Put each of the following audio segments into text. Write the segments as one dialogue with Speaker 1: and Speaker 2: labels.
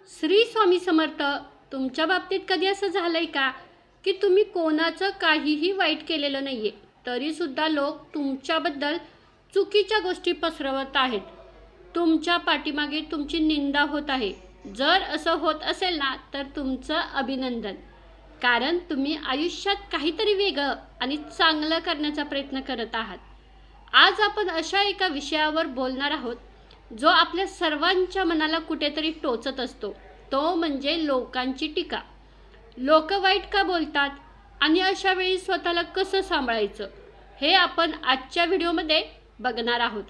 Speaker 1: श्री स्वामी समर्थ. तुमच्या बाबतीत कधी असं झालंय का की तुम्ही कोणाचं काहीही वाईट केलेलं नाहीये, तरीसुद्धा लोक तुमच्याबद्दल चुकीच्या गोष्टी पसरवत आहेत, तुमच्या पाठीमागे तुमची निंदा होत आहे? जर असं होत असेल ना, तर तुमचं अभिनंदन, कारण तुम्ही आयुष्यात काहीतरी वेगळं आणि चांगलं करण्याचा प्रयत्न करत आहात. आज आपण अशा एका विषयावर बोलणार आहोत जो आपल्या सर्वांच्या मनाला कुठेतरी टोचत असतो. तो म्हणजे लोकांची टीका. लोक वाईट का बोलतात आणि अशा वेळी स्वतःला कसं सांभाळायचं, हे आपण आजच्या व्हिडिओमध्ये बघणार आहोत.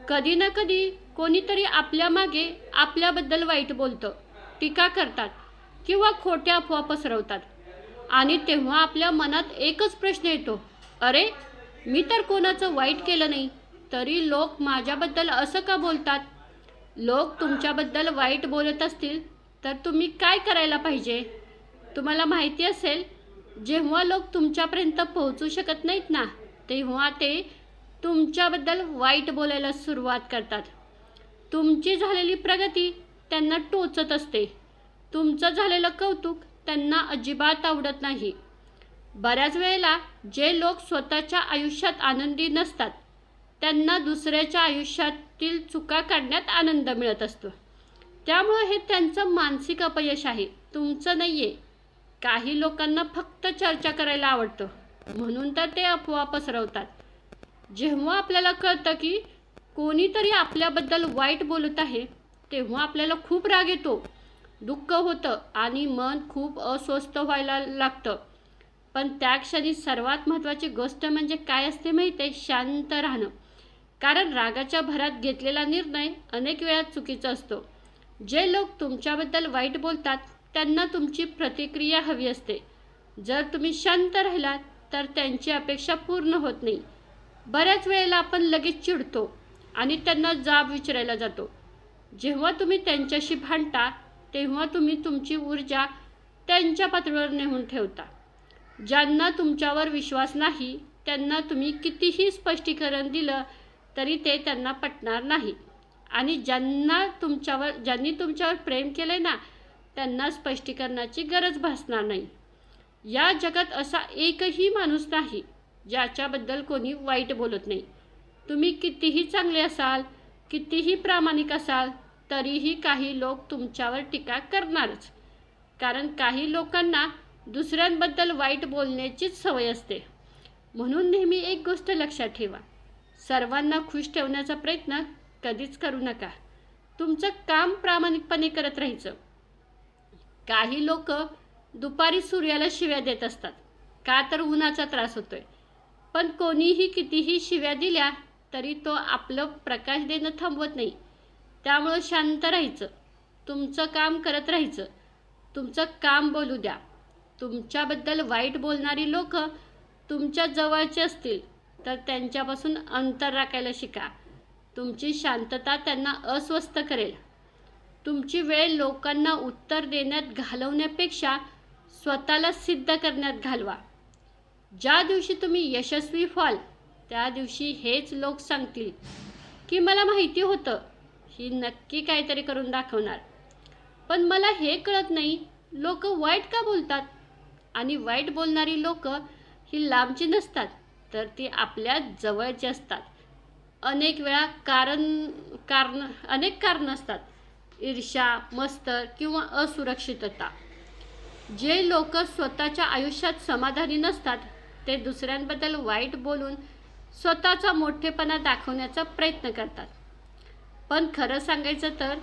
Speaker 1: कधी ना कधी कोणीतरी आपल्या मागे आपल्याबद्दल वाईट बोलतं, टीका करतात किंवा खोट्या अफवा पसरवतात, आणि तेव्हा आपल्या मनात एकच प्रश्न येतो, अरे, मी तर कोणाचं वाईट केलं नाही, तरी लोक माझ्याबद्दल असं का बोलतात? लोक तुमच्याबद्दल वाईट बोलत असतील तर तुम्ही काय करायला पाहिजे? तुम्हाला माहिती असेल, जेव्हा लोक तुमच्यापर्यंत पोहोचू शकत नाहीत ना, तेव्हा ते तुमच्याबद्दल वाईट बोलायला सुरुवात करतात. तुमची झालेली प्रगती त्यांना टोचत असते, तुमचं झालेलं कौतुक त्यांना अजिबात आवडत नाही. बऱ्याच वेळेला जे लोक स्वतःच्या आयुष्यात आनंदी नसतात, त्यांना दुसऱ्याच्या आयुष्यातील चुका काढण्यात आनंद मिळत असतो. त्यामुळे हे त्यांचं मानसिक अपयश आहे, तुमचं नाही आहे. काही लोकांना फक्त चर्चा करायला आवडतं, म्हणून तर ते अफवा पसरवतात. जेव्हा आपल्याला कळतं की कोणीतरी आपल्याबद्दल वाईट बोलत आहे, तेव्हा आपल्याला खूप राग येतो, दुःख होतं आणि मन खूप अस्वस्थ व्हायला लागतं. पण त्या क्षणी सर्वात महत्त्वाची गोष्ट म्हणजे काय असते माहिती आहे? शांत राहणं. कारण रागाच्या भरात घेतलेला निर्णय अनेक वेळा चुकीचा असतो. जे लोक तुमच्याबद्दल वाईट बोलतात त्यांना तुमची प्रतिक्रिया हवी असते. जर तुम्ही शांत राहिलात तर त्यांची अपेक्षा पूर्ण होत नाही. बऱ्याच वेळेला आपण लगेच चिडतो आणि त्यांना जाब विचारायला जातो. जेव्हा तुम्ही त्यांच्याशी भांडता तेव्हा तुम्ही तुमची ऊर्जा त्यांच्या पातळीवर नेऊन ठेवता. ज्यांना तुमच्यावर विश्वास नाही त्यांना तुम्ही कितीही स्पष्टीकरण दिलं तरी ते त्यांना पटणार नाही, आणि ज्यांनी तुमच्यावर प्रेम केले ना, त्यांना स्पष्टीकरणाची गरज भासणार नाही. या जगात असा एकही माणूस नाही ज्याच्याबद्दल कोणी वाईट बोलत नाही. तुम्ही कितीही चांगले असाल, कितीही प्रामाणिक असाल, तरीही काही लोक तुमच्यावर टीका करणारच. कारण काही लोकांना दुसऱ्यांबद्दल वाईट बोलण्याचीच सवय असते. म्हणून नेहमी एक गोष्ट लक्षात ठेवा, सर्वांना खुश ठेवण्याचा प्रयत्न कधीच करू नका. तुमचं काम प्रामाणिकपणे करत राहायचं. काही लोक दुपारी सूर्याला शिव्या देत असतात, का तर उन्हाचा त्रास होतोय. पण कोणीही कितीही शिव्या दिल्या तरी तो आपलं प्रकाश देणं थांबवत नाही. त्यामुळं शांत राहायचं, तुमचं काम करत राहायचं. तुमचं काम बोलू द्या. तुमच्याबद्दल वाईट बोलणारी लोक तुमच्या जवळचे असतील तर त्यांच्यापासून अंतर राखायला शिका. तुमची शांतता त्यांना अस्वस्थ करेल. तुमची वेळ लोकांना उत्तर देण्यात घालवण्यापेक्षा स्वतःला सिद्ध करण्यात घालवा. ज्या दिवशी तुम्ही यशस्वी व्हाल त्या दिवशी हेच लोक सांगतील की मला माहिती होतं, ही नक्की काहीतरी करून दाखवणार. पण मला हे कळत नाही, लोक वाईट का बोलतात? आणि वाईट बोलणारी लोक ही लांबची नसतात, तर ती आपल्या जवळची असतात. अनेक वेळा अनेक कारण असतात, ईर्ष्या, मत्सर किंवा असुरक्षितता. जे लोक स्वतःच्या आयुष्यात समाधानी नसतात ते दुसऱ्यांबद्दल वाईट बोलून स्वतःचा मोठेपणा दाखवण्याचा प्रयत्न करतात. पण खरं सांगायचं तर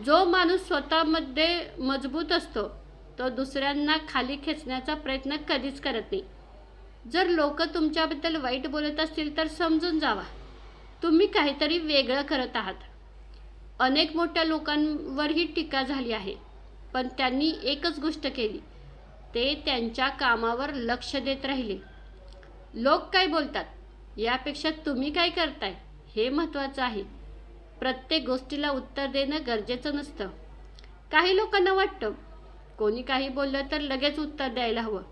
Speaker 1: जो माणूस स्वतःमध्ये मजबूत असतो तो दुसऱ्यांना खाली खेचण्याचा प्रयत्न कधीच करत नाही. जर लोक तुमच्याबद्दल वाईट बोलत असतील तर समजून जावा, तुम्ही काहीतरी वेगळं करत आहात. अनेक मोठ्या लोकांवरही टीका झाली आहे, पण त्यांनी एकच गोष्ट केली, ते त्यांच्या कामावर लक्ष देत राहिले. लोक काय बोलतात यापेक्षा तुम्ही काय करताय हे महत्त्वाचं आहे. प्रत्येक गोष्टीला उत्तर देणं गरजेचं नसतं. काही लोकांना वाटतं कोणी काही बोललं तर लगेच उत्तर द्यायला हवं,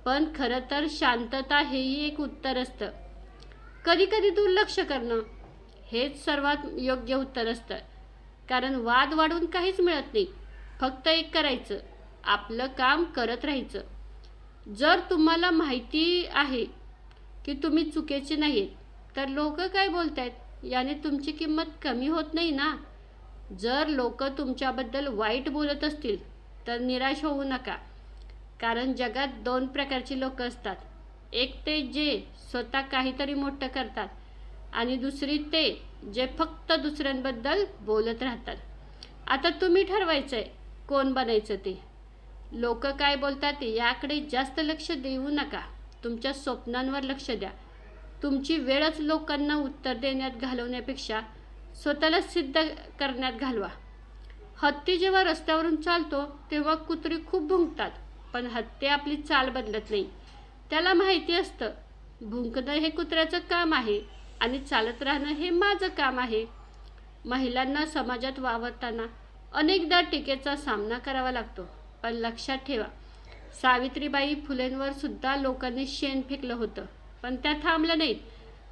Speaker 1: पण खरं तर शांतता हेही एक उत्तर असतं. कधी कधी दुर्लक्ष करणं हेच सर्वात योग्य उत्तर असतं. कारण वाद वाढून काहीच मिळत नाही. फक्त एक करायचं, आपलं काम करत राहायचं. जर तुम्हाला माहिती आहे की तुम्ही चुकीचे नाही आहेत, तर लोक काय बोलत आहेत याने तुमची किंमत कमी होत नाही ना. जर लोक तुमच्याबद्दल वाईट बोलत असतील तर निराश होऊ नका, कारण जगात 2 प्रकारची लोक असतात. एक ते जे स्वतः काहीतरी मोठं करतात आणि दुसरी ते जे फक्त दुसऱ्यांबद्दल बोलत राहतात. आता तुम्ही ठरवायचं आहे कोण बनायचं ते. लोक काय बोलतात याकडे जास्त लक्ष देऊ नका, तुमच्या स्वप्नांवर लक्ष द्या. तुमची वेळच लोकांना उत्तर देण्यात घालवण्यापेक्षा स्वतःला सिद्ध करण्यात घालवा. हत्ती जेव्हा रस्त्यावरून चालतो तेव्हा कुत्री खूप भुंकतात, पण हत्ती आपली चाल बदलत नाही. त्याला माहिती असतं भुंकणं हे कुत्र्याचं काम आहे आणि चालत राहणं हे माझं काम आहे. महिलांना समाजात वावरताना अनेकदा टीकेचा सामना करावा लागतो, पण लक्षात ठेवा, सावित्रीबाई फुलेंवर सुद्धा लोकांनी शेण फेकलं होतं, पण त्या थांबल्या नाहीत.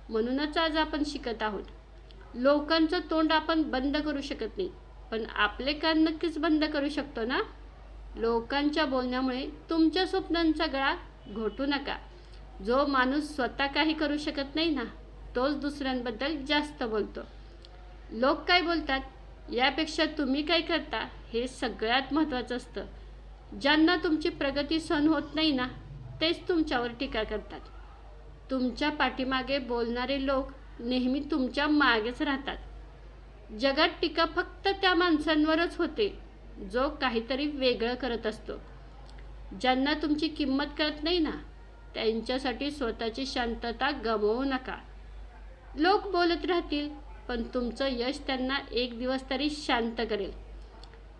Speaker 1: म्हणूनच आज आपण शिकत आहोत. लोकांचं तोंड आपण बंद करू शकत नाही, पण आपले कान नक्कीच बंद करू शकतो ना. लोकांच्या बोलण्यामुळे तुमच्या स्वप्नांचा गळा घोटू नका. जो माणूस स्वतः काही करू शकत नाही ना, तोच दुसऱ्यांबद्दल जास्त बोलतो. लोक काय बोलतात यापेक्षा तुम्ही काय करता हे सगळ्यात महत्त्वाचं असतं. ज्यांना तुमची प्रगती सहन होत नाही ना, तेच तुमच्यावर टीका करतात. तुमच्या पाठीमागे बोलणारे लोक नेहमी तुमच्या मागेच राहतात. जगात टीका फक्त त्या माणसांवरच होते जो काहीतरी वेगळं करत असतो. ज्यांना तुमची किंमत कळत नाही ना, त्यांच्यासाठी स्वतःची शांतता गमावू नका. लोक बोलत राहतील, पण तुमचं यश त्यांना एक दिवस तरी शांत करेल.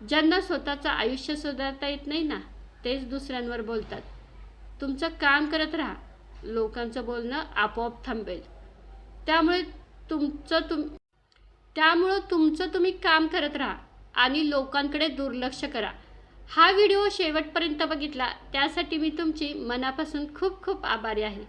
Speaker 1: ज्यांना स्वतःचं आयुष्य सुधारता येत नाही ना, तेच दुसऱ्यांवर बोलतात. तुमचं काम करत राहा, लोकांचं बोलणं आपोआप थांबेल. त्यामुळे तुमचं तुम्ही काम करत राहा आणि लोकांकडे दुर्लक्ष करा. हा व्हिडिओ शेवटपर्यंत बघितला त्यासाठी मी तुमची मनापासून खूप खूप आभारी आहे.